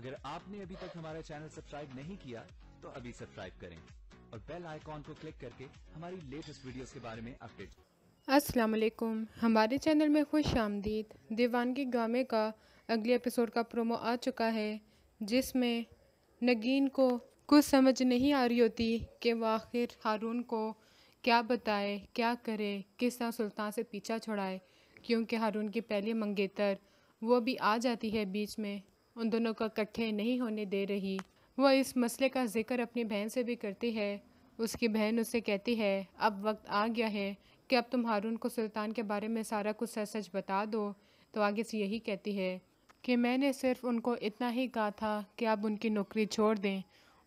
اگر آپ نے ابھی تک ہمارا چینل سبسکرائب نہیں کیا تو ابھی سبسکرائب کریں اور بیل آئیکن کو کلک کر کے ہماری لیٹسٹ ویڈیوز کے بارے میں اپڈیٹ۔ السلام علیکم، ہمارے چینل میں خوش آمدید۔ دیوانگی ڈرامے کا اگلے ایپیسوڈ کا پرومو آ چکا ہے، جس میں نگین کو کچھ سمجھ نہیں آ رہی ہوتی کہ وہ آخر ہارون کو کیا بتائے، کیا کرے، کس طرح سلطان سے پیچھا چھڑائے، کیونکہ ہارون کی پہلی منگیتر وہ بھی آ جاتی ہے بیچ میں، ان دونوں کو اکٹھے نہیں ہونے دے رہی۔ وہ اس مسئلے کا ذکر اپنی بہن سے بھی کرتی ہے۔ اس کی بہن اسے کہتی ہے اب وقت آ گیا ہے کہ اب تم ہارون کو سلطان کے بارے میں سارا کچھ سچ سچ بتا دو۔ تو آگے سے یہی کہتی ہے کہ میں نے صرف ان کو اتنا ہی کہا تھا کہ اب ان کی نوکری چھوڑ دیں،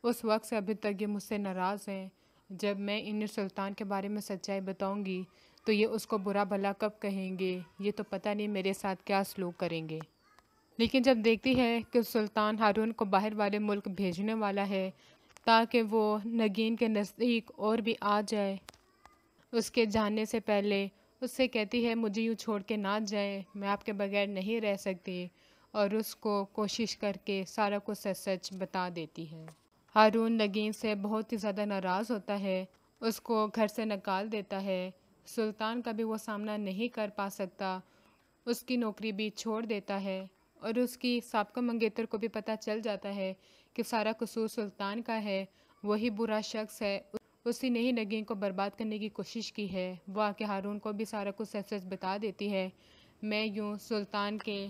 اس وقت سے ابھی تک یہ مجھ سے ناراض ہیں۔ جب میں انہیں سلطان کے بارے میں سچائی بتاؤں گی تو یہ اس کو برا بھلا کب کہیں گے، یہ تو پتہ نہیں میرے ساتھ کیا سلوک کریں گے۔ لیکن جب دیکھتی ہے کہ سلطان ہارون کو باہر والے ملک بھیجنے والا ہے تاکہ وہ نگین کے نزدیک اور بھی آ جائے، اس کے جانے سے پہلے اس سے کہتی ہے مجھے یوں چھوڑ کے نہ جائیں، میں آپ کے بغیر نہیں رہ سکتی، اور اس کو کوشش کر کے سارا کچھ سچ سچ بتا دیتی ہے۔ ہارون نگین سے بہت ہی زیادہ ناراض ہوتا ہے، اس کو گھر سے نکال دیتا ہے، سلطان کا بھی وہ سامنا نہیں کر پا سکتا، اس کی نوکری بھی چھوڑ دیتا ہے، اور اس کی سابقہ منگیتر کو بھی پتہ چل جاتا ہے کہ سارا قصور سلطان کا ہے، وہی برا شخص ہے، اسی نے ہی نگین کو برباد کرنے کی کوشش کی ہے۔ وہ آ کے ہارون کو بھی سارا کچھ سچ سچ بتا دیتی ہے، میں یوں سلطان کے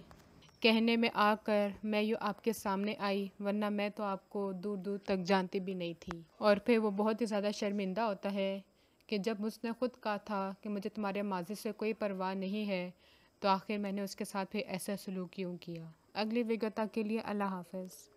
کہنے میں آ کر میں یوں آپ کے سامنے آئی، ورنہ میں تو آپ کو دور دور تک جانتی بھی نہیں تھی۔ اور پھر وہ بہت ہی زیادہ شرمندہ ہوتا ہے کہ جب اس نے خود کہا تھا کہ مجھے تمہارے ماضی سے کوئی پرواہ نہیں ہے تو آخر میں نے اس کے ساتھ پھر ایسا سلوک کیوں کیا۔ اگلی ویڈیو تک کے لیے اللہ حافظ۔